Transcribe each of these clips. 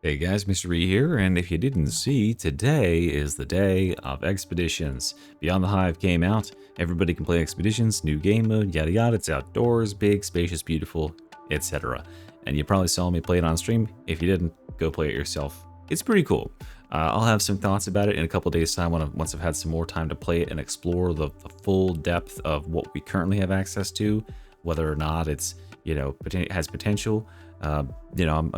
Hey guys, Mr. E here, and if you didn't see, today is the day of expeditions. Beyond the Hive came out, everybody can play expeditions, new game mode, yada yada, it's outdoors, big, spacious, beautiful, etc. And you probably saw me play it on stream. If you didn't, go play it yourself. It's pretty cool. I'll have some thoughts about it in a couple days time once I've had some more time to play it and explore the full depth of what we currently have access to, whether or not it's, it has potential. I'm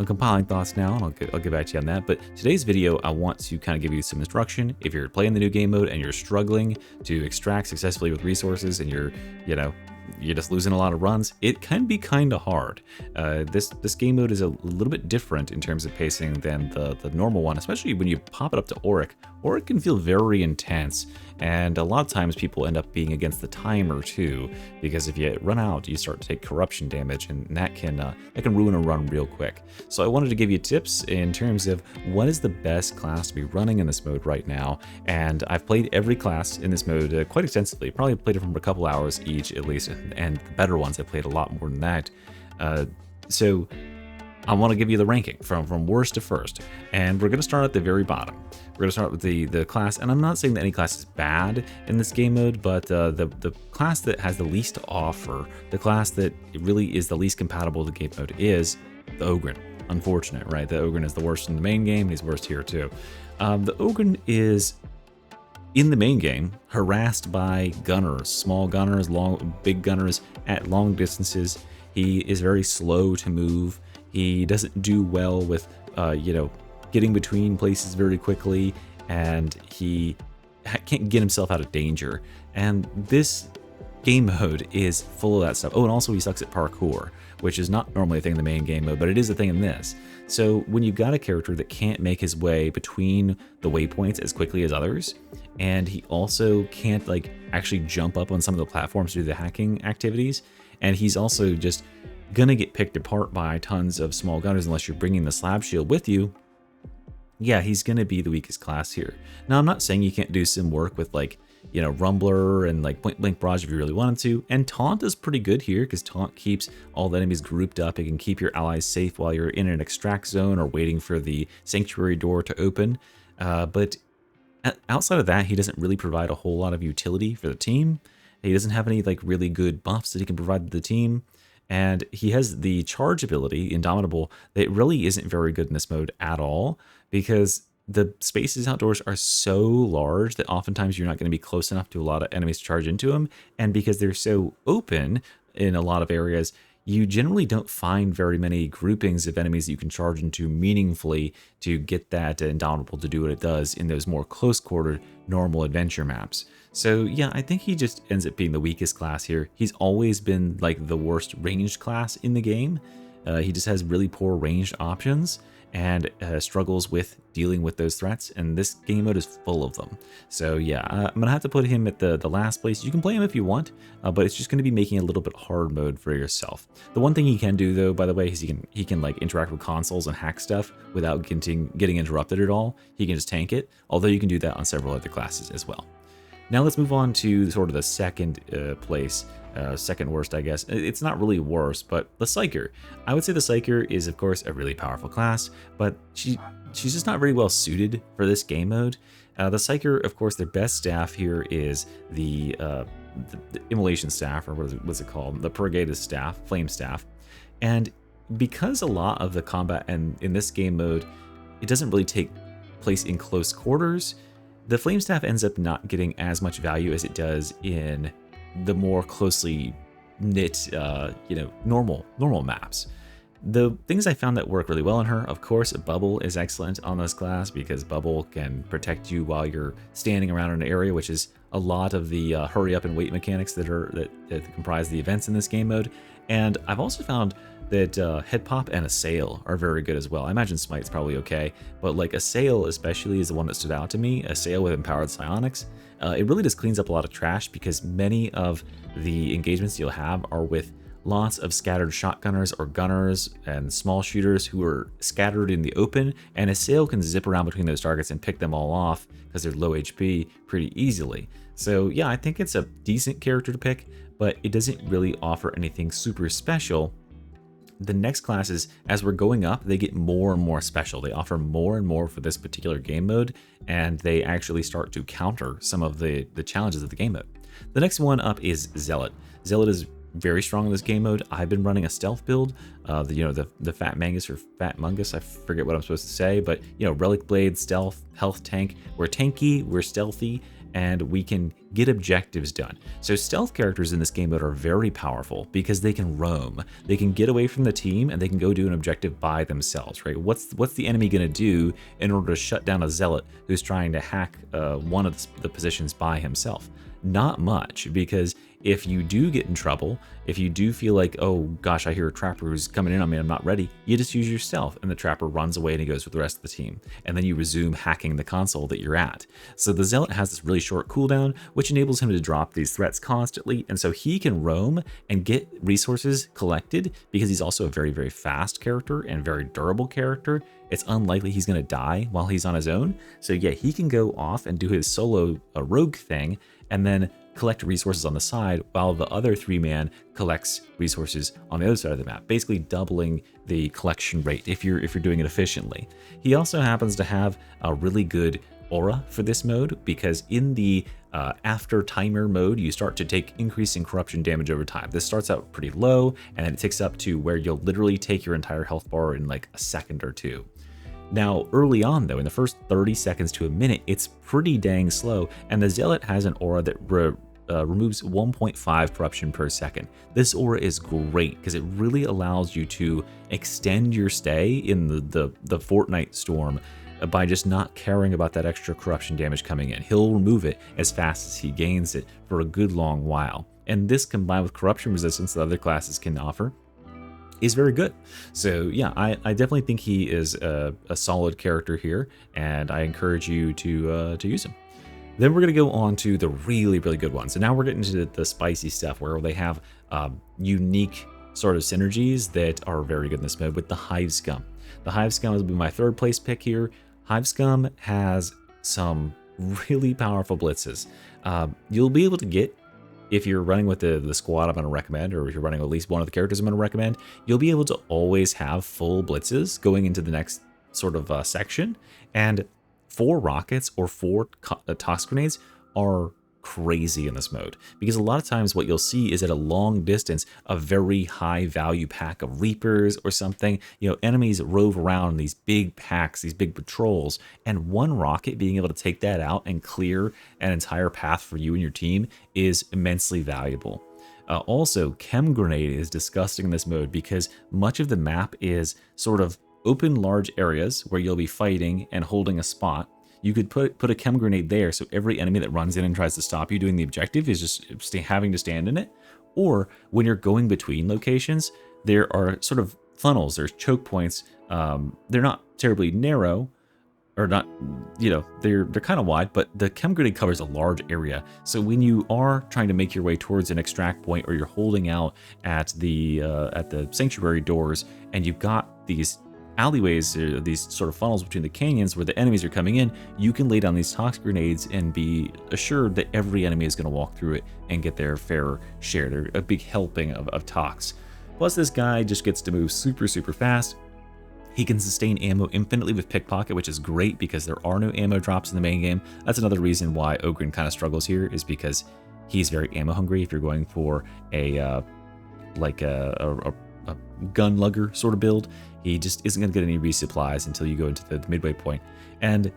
compiling thoughts now, and I'll get back to you on that. But today's video, I want to kind of give you some instruction. If you're playing the new game mode and you're struggling to extract successfully with resources, and you're just losing a lot of runs, it can be kind of hard. This game mode is a little bit different in terms of pacing than the normal one, especially when you pop it up to Auric. Auric can feel very intense, and a lot of times people end up being against the timer too, because if you run out, you start to take corruption damage, and that can ruin a run real quick. So I wanted to give you tips in terms of what is the best class to be running in this mode right now, and I've played every class in this mode quite extensively. Probably played it for a couple hours each at least, and the better ones I played a lot more than that. So I want to give you the ranking from worst to first, and we're going to start at the very bottom. We're going to start with the class, and I'm not saying that any class is bad in this game mode, but the class that has the least to offer, the class that really is the least compatible with the game mode is the Ogryn. Unfortunate, right? The Ogryn is the worst in the main game, and he's worst here too. The Ogryn is, in the main game, harassed by gunners, small gunners, big gunners at long distances. He is very slow to move. He doesn't do well with, getting between places very quickly, and he can't get himself out of danger. And this game mode is full of that stuff. Oh, and also he sucks at parkour, which is not normally a thing in the main game mode, but it is a thing in this. So when you've got a character that can't make his way between the waypoints as quickly as others, and he also can't actually jump up on some of the platforms to do the hacking activities, and he's also just gonna get picked apart by tons of small gunners unless you're bringing the slab shield with you, yeah, he's gonna be the weakest class here. Now, I'm not saying you can't do some work with Rumbler and point blank barrage if you really wanted to, and Taunt is pretty good here because Taunt keeps all the enemies grouped up. It can keep your allies safe while you're in an extract zone or waiting for the sanctuary door to open. But outside of that, he doesn't really provide a whole lot of utility for the team. He doesn't have any really good buffs that he can provide to the team. And he has the charge ability, Indomitable, that really isn't very good in this mode at all, because the spaces outdoors are so large that oftentimes you're not going to be close enough to a lot of enemies to charge into them. And because they're so open in a lot of areas, you generally don't find very many groupings of enemies that you can charge into meaningfully to get that Indomitable to do what it does in those more close-quartered normal adventure maps. So yeah, I think he just ends up being the weakest class here. He's always been the worst ranged class in the game. He just has really poor ranged options and struggles with dealing with those threats, and this game mode is full of them. So yeah, I'm gonna have to put him at the last place. You can play him if you want, but it's just gonna be making a little bit hard mode for yourself. The one thing he can do though, by the way, is he can interact with consoles and hack stuff without getting interrupted at all. He can just tank it, although you can do that on several other classes as well. Now let's move on to sort of the second place, second worst, I guess. It's not really worse, but the Psyker. I would say the Psyker is, of course, a really powerful class, but she's just not very well suited for this game mode. The Psyker, of course, their best staff here is the Immolation Staff, or what's it called? The Purgative Staff, Flame Staff. And because a lot of the combat in this game mode, it doesn't really take place in close quarters, the Flame Staff ends up not getting as much value as it does in the more closely knit, normal maps. The things I found that work really well on her, of course, Bubble is excellent on this class because Bubble can protect you while you're standing around in an area, which is a lot of the hurry up and wait mechanics that comprise the events in this game mode. And I've also found that Head Pop and Assail are very good as well. I imagine Smite's probably okay, but Assail especially is the one that stood out to me. Assail with Empowered Psionics. It really just cleans up a lot of trash because many of the engagements you'll have are with lots of scattered shotgunners or gunners and small shooters who are scattered in the open, and Assail can zip around between those targets and pick them all off because they're low HP pretty easily. So yeah, I think it's a decent character to pick, but it doesn't really offer anything super special the next classes, as we're going up, they get more and more special. They offer more and more for this particular game mode, and they actually start to counter some of the challenges of the game mode. The next one up is Zealot. Zealot is very strong in this game mode. I've been running a stealth build, the Fat Mangus or Fat Mungus, I forget what I'm supposed to say, but Relic Blade, stealth, health tank. We're tanky, we're stealthy, and we can get objectives done. So stealth characters in this game mode are very powerful because they can roam. They can get away from the team and they can go do an objective by themselves, right? What's the enemy gonna do in order to shut down a Zealot who's trying to hack one of the positions by himself? Not much, because if you do get in trouble, if you do feel like, oh gosh, I hear a trapper who's coming in on me, I'm not ready, you just use your stealth and the trapper runs away and he goes with the rest of the team. And then you resume hacking the console that you're at. So the Zealot has this really short cooldown, which enables him to drop these threats constantly. And so he can roam and get resources collected because he's also a very, very fast character and very durable character. It's unlikely he's going to die while he's on his own. So yeah, he can go off and do his solo rogue thing and then collect resources on the side while the other 3-man collects resources on the other side of the map, basically doubling the collection rate if you're doing it efficiently. He also happens to have a really good aura for this mode, because in the after timer mode, you start to take increasing corruption damage over time. This starts out pretty low and then it ticks up to where you'll literally take your entire health bar in like a second or two. Now, early on though, in the first 30 seconds to a minute, it's pretty dang slow, and the Zealot has an aura that removes 1.5 corruption per second. This aura is great because it really allows you to extend your stay in the Fortnite storm by just not caring about that extra corruption damage coming in. He'll remove it as fast as he gains it for a good long while. And this, combined with corruption resistance that other classes can offer, is very good. So yeah, I definitely think he is a solid character here, and I encourage you to use him. Then we're going to go on to the really, really good ones. So now we're getting into the spicy stuff where they have unique sort of synergies that are very good in this mode with the Hive Scum. The Hive Scum will be my third place pick here. Hive Scum has some really powerful blitzes. You'll be able to get, if you're running with the squad I'm going to recommend, or if you're running at least one of the characters I'm going to recommend, you'll be able to always have full blitzes going into the next sort of section. And 4 rockets or 4 tox grenades are crazy in this mode, because a lot of times what you'll see is at a long distance a very high value pack of reapers or something. Enemies rove around these big packs, these big patrols, and one rocket being able to take that out and clear an entire path for you and your team is immensely valuable. Also, chem grenade is disgusting in this mode because much of the map is sort of open large areas where you'll be fighting and holding a spot. You could put a chem grenade there, so every enemy that runs in and tries to stop you doing the objective is just having to stand in it. Or when you're going between locations, there are sort of funnels, there's choke points. They're not terribly narrow, or not, they're kind of wide, but the chem grenade covers a large area. So when you are trying to make your way towards an extract point, or you're holding out at the sanctuary doors, and you've got these alleyways, these sort of funnels between the canyons where the enemies are coming in, you can lay down these tox grenades and be assured that every enemy is going to walk through it and get their fair share. They're a big helping of tox. Plus, this guy just gets to move super, super fast. He can sustain ammo infinitely with Pickpocket, which is great because there are no ammo drops in the main game. That's another reason why Ogryn kind of struggles here, is because he's very ammo hungry. If you're going for a gun lugger sort of build, he just isn't going to get any resupplies until you go into the midway point. And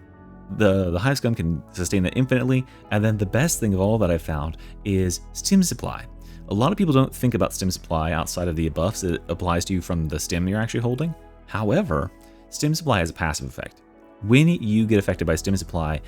the Hive Scum can sustain that infinitely. And then the best thing of all that I found is stim supply. A lot of people don't think about stim supply outside of the buffs that it applies to you from the stim you're actually holding. However, stim supply has a passive effect. When you get affected by stim supply,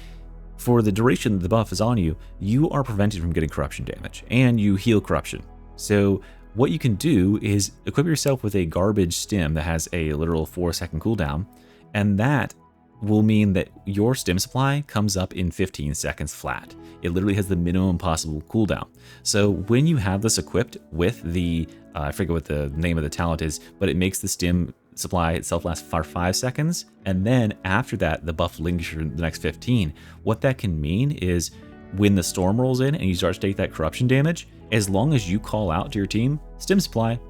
for the duration that the buff is on you, you are prevented from getting corruption damage, and you heal corruption. So what you can do is equip yourself with a garbage stim that has a literal 4-second cooldown, and that will mean that your stim supply comes up in 15 seconds flat. It literally has the minimum possible cooldown. So when you have this equipped with the, I forget what the name of the talent is, but it makes the stim supply itself last for 5 seconds, and then after that the buff lingers for the next 15. What that can mean is when the storm rolls in and you start to take that corruption damage, as long as you call out to your team, stim supply,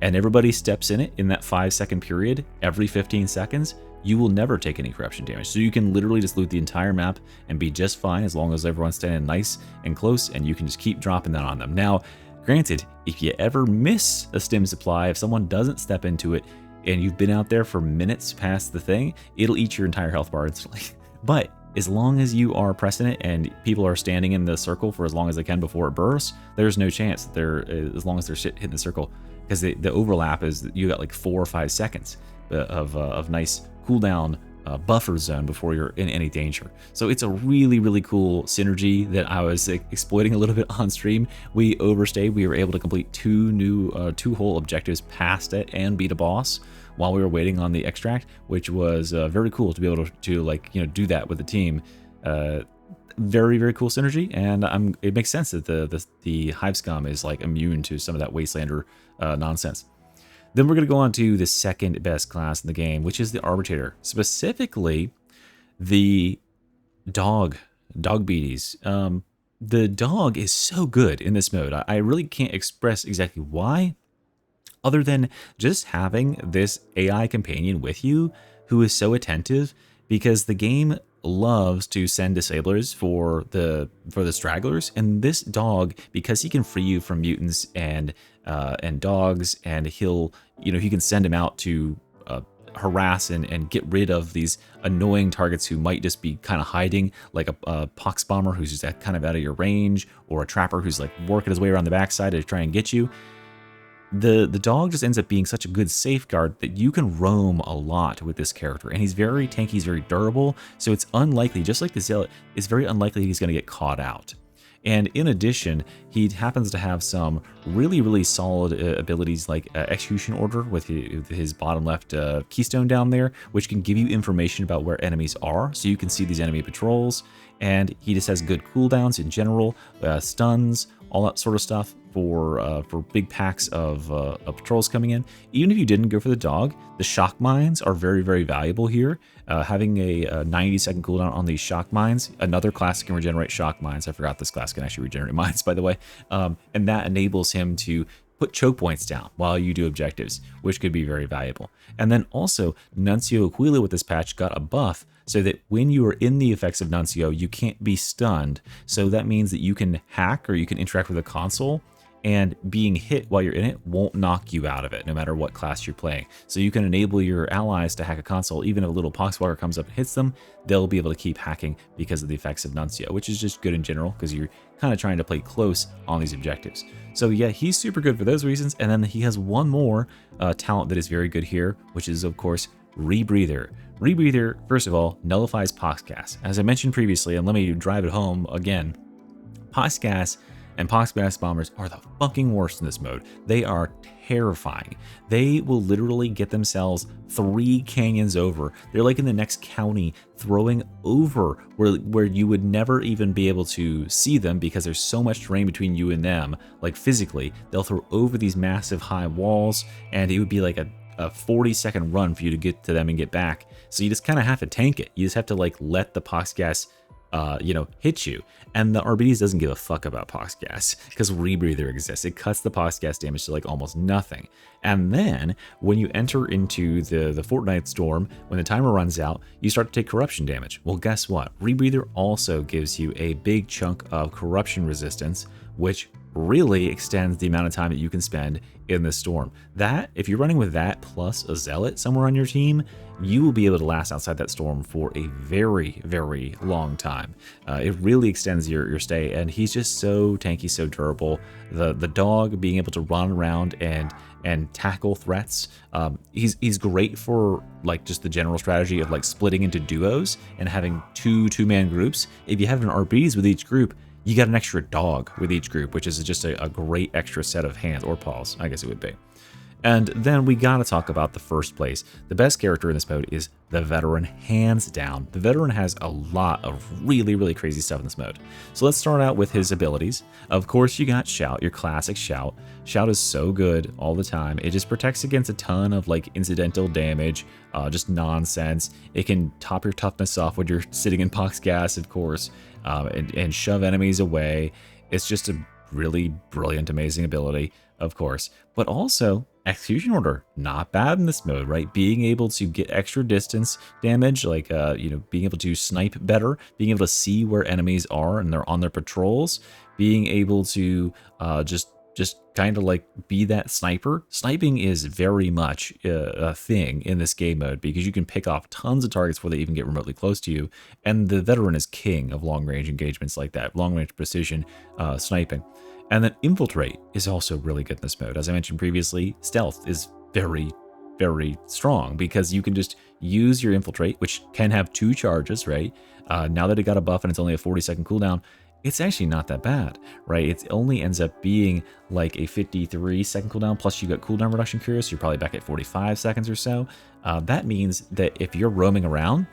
and everybody steps in it in that 5-second period every 15 seconds, you will never take any corruption damage. So you can literally just loot the entire map and be just fine as long as everyone's standing nice and close, and you can just keep dropping that on them. Now, granted, if you ever miss a stim supply, if someone doesn't step into it and you've been out there for minutes past the thing, it'll eat your entire health bar instantly. But as long as you are pressing it and people are standing in the circle for as long as they can before it bursts, there's no chance that they're, as long as they're hitting the circle, because the overlap is that you got like 4 or 5 seconds of nice cooldown buffer zone before you're in any danger. So it's a really, really cool synergy that I was exploiting a little bit on stream. We overstayed. We were able to complete 2 whole objectives past it and beat a boss while we were waiting on the extract, which was very cool to be able to like, you know, do that with the team. Very, very cool synergy, and it makes sense that the Hive Scum is like immune to some of that Wastelander nonsense. Then we're going to go on to the second best class in the game, which is the Arbitrator. Specifically, the dog beaties. The dog is so good in this mode. I really can't express exactly why, other than just having this AI companion with you who is so attentive, because the game loves to send disablers for the stragglers, and this dog, because he can free you from mutants and dogs, and he can send him out to harass and get rid of these annoying targets who might just be kind of hiding, like a pox bomber who's just kind of out of your range, or a trapper who's like working his way around the backside to try and get you. The dog just ends up being such a good safeguard that you can roam a lot with this character, and he's very tanky, he's very durable, so it's unlikely, just like the Zealot, it's very unlikely he's going to get caught out. And in addition, he happens to have some really, really solid abilities like Execution Order with his bottom left keystone down there, which can give you information about where enemies are, so you can see these enemy patrols. And he just has good cooldowns in general, stuns, all that sort of stuff for big packs of patrols coming in. Even if you didn't go for the dog, the shock mines are very, very valuable here. Having a 90-second cooldown on these shock mines, another class can regenerate shock mines. I forgot this class can actually regenerate mines, by the way. And that enables him to put choke points down while you do objectives, which could be very valuable. And then also, Nuncio Aquila with this patch got a buff so that when you are in the effects of Nuncio, you can't be stunned. So that means that you can hack or you can interact with a console, and being hit while you're in it won't knock you out of it, no matter what class you're playing. So you can enable your allies to hack a console. Even if a little poxwalker comes up and hits them, they'll be able to keep hacking because of the effects of Nuncio, which is just good in general, because you're kind of trying to play close on these objectives. So yeah, he's super good for those reasons. And then he has one more talent that is very good here, which is, of course, Rebreather. Rebreather, first of all, nullifies Poxgas. As I mentioned previously, and let me drive it home again, Poxgas and Poxgas bombers are the fucking worst in this mode. They are terrifying. They will literally get themselves 3 canyons over. They're like in the next county, throwing over where you would never even be able to see them, because there's so much terrain between you and them. Like physically, they'll throw over these massive high walls, and it would be like a 40-second run for you to get to them and get back. So you just kind of have to tank it. You just have to like let the Poxgas hit you. And the RBDs doesn't give a fuck about Poxgas, because Rebreather exists. It cuts the Poxgas damage to like almost nothing. And then when you enter into the Fortnite Storm, when the timer runs out, you start to take corruption damage. Well, guess what? Rebreather also gives you a big chunk of corruption resistance, which really extends the amount of time that you can spend in the storm. That, if you're running with that plus a Zealot somewhere on your team, you will be able to last outside that storm for a very, very long time. It really extends your stay, and he's just so tanky, so durable. The dog being able to run around and tackle threats. He's great for like just the general strategy of like splitting into duos and having two-man groups. If you have an RBs with each group, you got an extra dog with each group, which is just a great extra set of hands, or paws, I guess it would be. And then we gotta talk about the first place. The best character in this mode is the Veteran, hands down. The Veteran has a lot of really, really crazy stuff in this mode. So let's start out with his abilities. Of course, you got Shout, your classic Shout. Shout is so good all the time. It just protects against a ton of like incidental damage, just nonsense. It can top your toughness off when you're sitting in Poxgas, of course, and shove enemies away. It's just a really brilliant, amazing ability, of course. But also, Execution Order, not bad in this mode, right? Being able to get extra distance damage, like, being able to snipe better, being able to see where enemies are and they're on their patrols, being able to just kind of like be that sniper. Sniping is very much a thing in this game mode because you can pick off tons of targets before they even get remotely close to you. And the veteran is king of long range engagements like that, long range precision sniping. And then Infiltrate is also really good in this mode. As I mentioned previously, Stealth is very, very strong because you can just use your Infiltrate, which can have 2 charges, right? Now that it got a buff and it's only a 40-second cooldown, it's actually not that bad, right? It only ends up being like a 53-second cooldown, plus you got cooldown reduction curious, so you're probably back at 45 seconds or so. That means that if you're roaming around,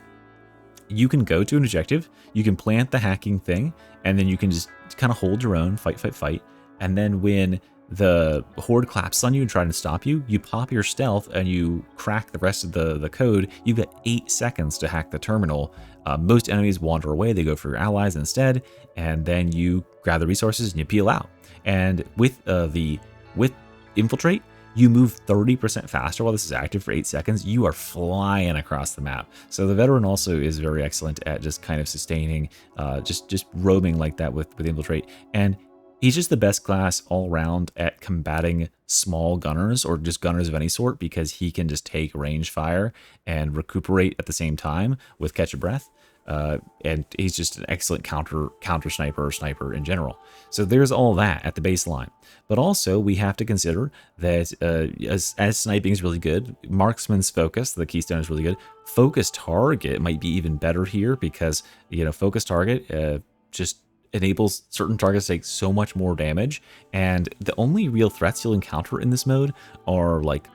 you can go to an objective, you can plant the hacking thing, and then you can just kind of hold your own, fight. And then when the horde collapses on you and trying to stop you, you pop your stealth and you crack the rest of the code. You've got 8 seconds to hack the terminal. Most enemies wander away, they go for your allies instead, and then you grab the resources and you peel out. And with Infiltrate, you move 30% faster while this is active for 8 seconds. You are flying across the map. So the veteran also is very excellent at just kind of sustaining, just roaming like that with Infiltrate. And he's just the best class all around at combating small gunners or just gunners of any sort because he can just take range fire and recuperate at the same time with catch a breath. And he's just an excellent counter sniper or sniper in general. So there's all that at the baseline. But also we have to consider that as sniping is really good, marksman's focus, the keystone, is really good. Focus target might be even better here because focus target just enables certain targets to take so much more damage. And the only real threats you'll encounter in this mode are like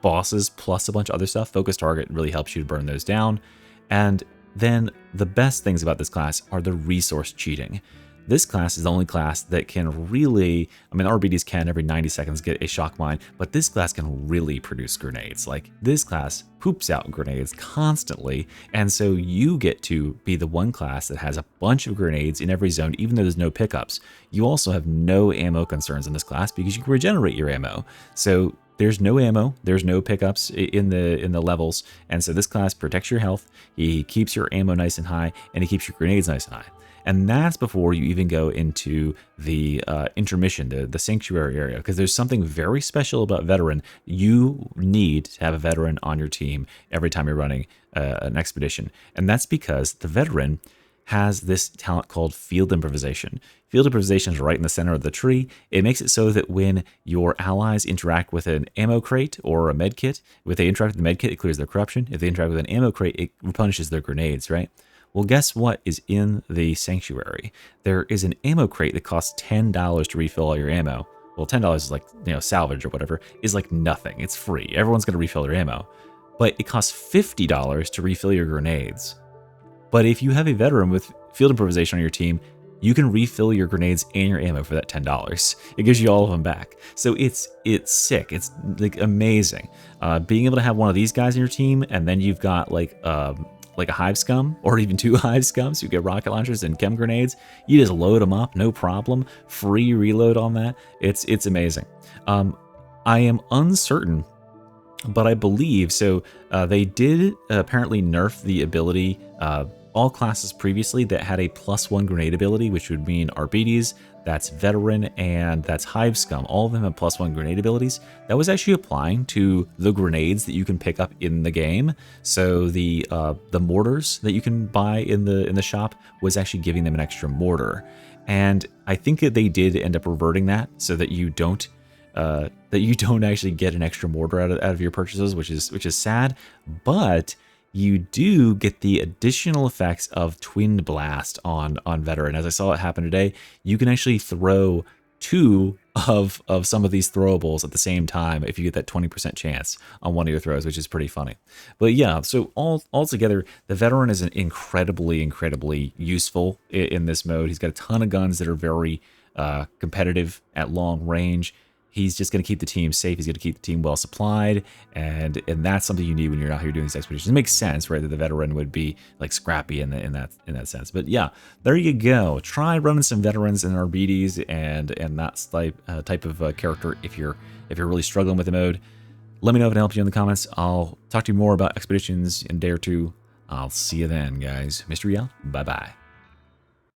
bosses plus a bunch of other stuff. Focus target really helps you to burn those down. And then the best things about this class are the resource cheating. This class is the only class that can really, RBDs can every 90 seconds get a shock mine, but this class can really produce grenades. Like, this class poops out grenades constantly, and so you get to be the one class that has a bunch of grenades in every zone, even though there's no pickups. You also have no ammo concerns in this class because you can regenerate your ammo. So there's no ammo, there's no pickups in the levels, and so this class protects your health, he keeps your ammo nice and high, and he keeps your grenades nice and high. And that's before you even go into the intermission, the sanctuary area, because there's something very special about veteran. You need to have a veteran on your team every time you're running an expedition, and that's because the veteran has this talent called Field Improvisation. Field Improvisation is right in the center of the tree. It makes it so that when your allies interact with an ammo crate or a med kit, if they interact with the med kit, it clears their corruption. If they interact with an ammo crate, it replenishes their grenades, right? Well, guess what is in the sanctuary? There is an ammo crate that costs $10 to refill all your ammo. Well, $10 is like, salvage or whatever, is like nothing. It's free. Everyone's going to refill their ammo. But it costs $50 to refill your grenades. But if you have a veteran with Field Improvisation on your team, you can refill your grenades and your ammo for that $10. It gives you all of them back. So it's sick. It's like amazing. Being able to have one of these guys in your team, and then you've got like a Hive Scum, or even 2 Hive Scums. You get rocket launchers and chem grenades. You just load them up, no problem. Free reload on that. It's amazing. I am uncertain, but I believe so. They did apparently nerf the ability. All classes previously that had a +1 grenade ability, which would mean Arbitrator, that's Veteran, and that's Hive Scum. All of them have +1 grenade abilities. That was actually applying to the grenades that you can pick up in the game. So the mortars that you can buy in the shop was actually giving them an extra mortar. And I think that they did end up reverting that so that you don't actually get an extra mortar out of your purchases, which is sad, but you do get the additional effects of Twin Blast on Veteran. As I saw it happen today, you can actually throw 2 of some of these throwables at the same time if you get that 20% chance on one of your throws, which is pretty funny. But yeah, so altogether, the Veteran is an incredibly useful in this mode. He's got a ton of guns that are very competitive at long range. He's just going to keep the team safe. He's going to keep the team well supplied, and that's something you need when you're out here doing these expeditions. It makes sense, right, that the veteran would be like scrappy in that sense. But yeah, there you go. Try running some veterans and RBDs and that type of character if you're if you're really struggling with the mode, let me know if it helps you in the comments. I'll talk to you more about expeditions in a day or two. I'll see you then, guys. Mystery out. Bye-bye.